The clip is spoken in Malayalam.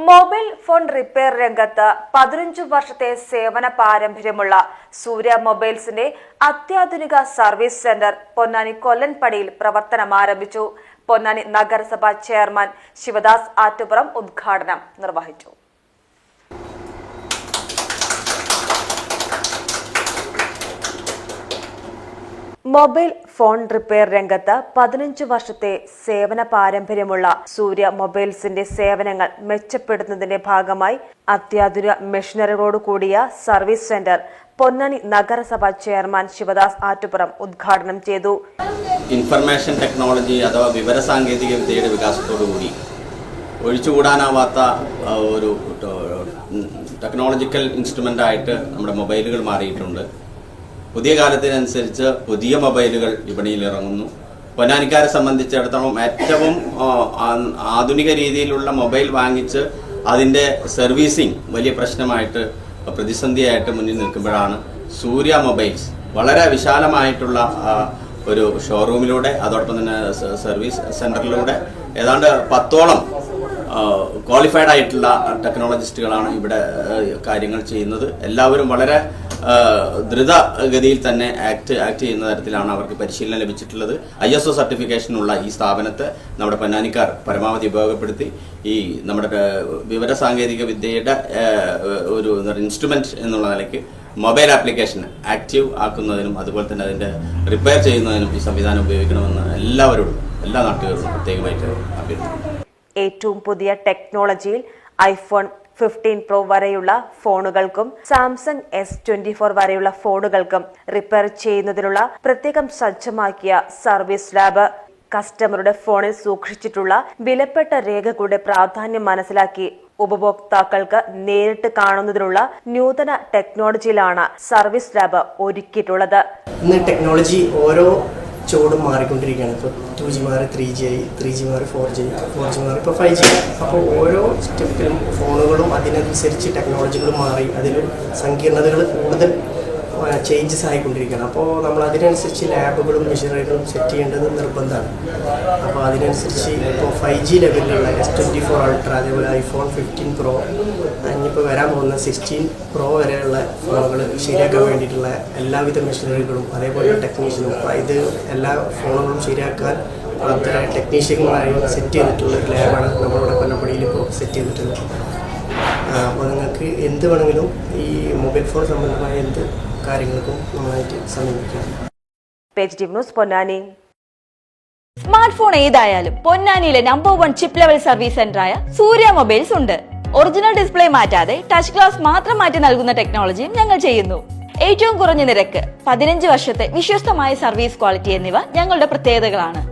മൊബൈൽ ഫോൺ റിപ്പയർ രംഗത്ത് 15 വർഷത്തെ സേവന പാരമ്പര്യമുള്ള സൂര്യ മൊബൈൽസിന്റെ അത്യാധുനിക സർവീസ് സെന്റർ പൊന്നാനി കൊല്ലൻപടിയിൽ പ്രവർത്തനം ആരംഭിച്ചു. പൊന്നാനി നഗരസഭാ ചെയർമാൻ ശിവദാസ് ആറ്റുപുറം ഉദ്ഘാടനം നിർവഹിച്ചു. മൊബൈൽ ഫോൺ റിപ്പയർ രംഗത്ത് 15 വർഷത്തെ സേവന പാരമ്പര്യമുള്ള സൂര്യ മൊബൈൽസിന്റെ സേവനങ്ങൾ മെച്ചപ്പെടുത്തുന്നതിന്റെ ഭാഗമായി അത്യാധുനിക മെഷീനറികളോട് കൂടിയ സർവീസ് സെന്റർ പൊന്നാനി നഗരസഭാ ചെയർമാൻ ശിവദാസ് ആറ്റുപുറം ഉദ്ഘാടനം ചെയ്തു. ഇൻഫർമേഷൻ ടെക്നോളജി അഥവാ വിവരസാങ്കേതിക വിദ്യയുടെ വികാസത്തോടുകൂടി ഒഴിച്ചുകൂടാനാവാത്ത ഒരു ടെക്നോളജിക്കൽ ഇൻസ്ട്രുമെന്റ് ആയിട്ട് നമ്മുടെ മൊബൈലുകൾ മാറിയിട്ടുണ്ട്. പുതിയ കാലത്തിനനുസരിച്ച് പുതിയ മൊബൈലുകൾ വിപണിയിൽ ഇറങ്ങുന്നു. പൊന്നാനിക്കാരെ സംബന്ധിച്ചിടത്തോളം ഏറ്റവും ആധുനിക രീതിയിലുള്ള മൊബൈൽ വാങ്ങിച്ച് അതിൻ്റെ സർവീസിങ് വലിയ പ്രശ്നമായിട്ട് പ്രതിസന്ധിയായിട്ട് മുന്നിൽ നിൽക്കുമ്പോഴാണ് സൂര്യ മൊബൈൽസ് വളരെ വിശാലമായിട്ടുള്ള ഒരു ഷോറൂമിലൂടെ അതോടൊപ്പം തന്നെ സർവീസ് സെന്ററിലൂടെ ഏതാണ്ട് 10ഓളം ക്വാളിഫൈഡ് ആയിട്ടുള്ള ടെക്നോളജിസ്റ്റുകളാണ് ഇവിടെ കാര്യങ്ങൾ ചെയ്യുന്നത്. എല്ലാവരും വളരെ ദ്രുതഗതിയിൽ തന്നെ ആക്ട് ചെയ്യുന്ന തരത്തിലാണ് അവർക്ക് പരിശീലനം ലഭിച്ചിട്ടുള്ളത്. ISO സർട്ടിഫിക്കേഷനുള്ള ഈ സ്ഥാപനത്തെ നമ്മുടെ പൊന്നാനിക്കാർ പരമാവധി ഉപയോഗപ്പെടുത്തി ഈ നമ്മുടെ വിവരസാങ്കേതിക വിദ്യയുടെ ഒരു ഇൻസ്ട്രുമെന്റ് എന്നുള്ള നിലയ്ക്ക് മൊബൈൽ ആപ്ലിക്കേഷൻ ആക്റ്റീവ് ആക്കുന്നതിനും അതുപോലെ തന്നെ അതിന്റെ റിപ്പയർ ചെയ്യുന്നതിനും ഈ സംവിധാനം ഉപയോഗിക്കണമെന്ന് എല്ലാ നാട്ടുകാരോടും പ്രത്യേകമായിട്ട് അഭ്യർത്ഥിക്കുന്നു. ഏറ്റവും പുതിയ ടെക്നോളജിയിൽ iPhone 15 Pro വരെയുള്ള ഫോണുകൾക്കും സാംസങ് S24 വരെയുള്ള ഫോണുകൾക്കും റിപ്പയർ ചെയ്യുന്നതിനുള്ള പ്രത്യേകം സജ്ജമാക്കിയ സർവീസ് ലാബ്, കസ്റ്റമറുടെ ഫോണിൽ സൂക്ഷിച്ചിട്ടുള്ള വിലപ്പെട്ട രേഖകളുടെ പ്രാധാന്യം മനസ്സിലാക്കി ഉപഭോക്താക്കൾക്ക് നേരിട്ട് കാണുന്നതിനുള്ള നൂതന ടെക്നോളജിയിലാണ് സർവീസ് ലാബ് ഒരുക്കിയിട്ടുള്ളത്. ഇന്ന് ടെക്നോളജി ഓരോ ചുവടും മാറിക്കൊണ്ടിരിക്കുകയാണ്. ഇപ്പോൾ 2G മാറി 3G ആയി, 3G മാറി 4G, 4G മാറി ഇപ്പോൾ 5G. അപ്പോൾ ഓരോ സ്റ്റെപ്പിലും ഫോണുകളും അതിനനുസരിച്ച് ടെക്നോളജികളും മാറി അതിൽ സങ്കീർണതകൾ കൂടുതൽ ചേഞ്ചസ് ആയിക്കൊണ്ടിരിക്കുകയാണ്. അപ്പോൾ നമ്മൾ അതിനനുസരിച്ച് ലാബുകളും മെഷീനറികളും സെറ്റ് ചെയ്യേണ്ടത് നിർബന്ധമാണ്. അപ്പോൾ അതിനനുസരിച്ച് ഇപ്പോൾ 5G ലെവലിലുള്ള S24 Ultra, അതേപോലെ iPhone 15 Pro, ഇനിയിപ്പോൾ വരാൻ പോകുന്ന 16 Pro വരെയുള്ള ഫോണുകൾ ശരിയാക്കാൻ വേണ്ടിയിട്ടുള്ള എല്ലാവിധ മെഷീനറികളും അതേപോലെ ടെക്നീഷ്യനും ഇത് എല്ലാ ഫോണുകളും ശരിയാക്കാൻ ടെക്നീഷ്യന്മാരായി സെറ്റ് ചെയ്തിട്ടുള്ള ഒരു ലാബാണ് നമ്മളിവിടെ കൊല്ലപ്പടിയിൽ ഇപ്പോൾ സെറ്റ് ചെയ്തിട്ടുള്ളത്. അപ്പോൾ നിങ്ങൾക്ക് എന്ത് വേണമെങ്കിലും ഈ മൊബൈൽ ഫോൺ സംബന്ധമായ എന്ത് കാര്യങ്ങൾക്കും നന്നായിട്ട് സമീപിക്കാം. സ്മാർട്ട് ഫോൺ ഏതായാലും പൊന്നാനിയിലെ നമ്പർ 1 ചിപ്പ് ലെവൽ സർവീസ് സെന്ററായ സൂര്യ മൊബൈൽസ് ഉണ്ട്. ഒറിജിനൽ ഡിസ്പ്ലേ മാറ്റാതെ ടച്ച് ഗ്ലാസ് മാത്രം മാറ്റി നൽകുന്ന ടെക്നോളജിയും ഞങ്ങൾ ചെയ്യുന്നു. ഏറ്റവും കുറഞ്ഞ നിരക്ക്, 15 വർഷത്തെ വിശ്വസ്തമായ സർവീസ് ക്വാളിറ്റി എന്നിവ ഞങ്ങളുടെ പ്രത്യേകതകളാണ്.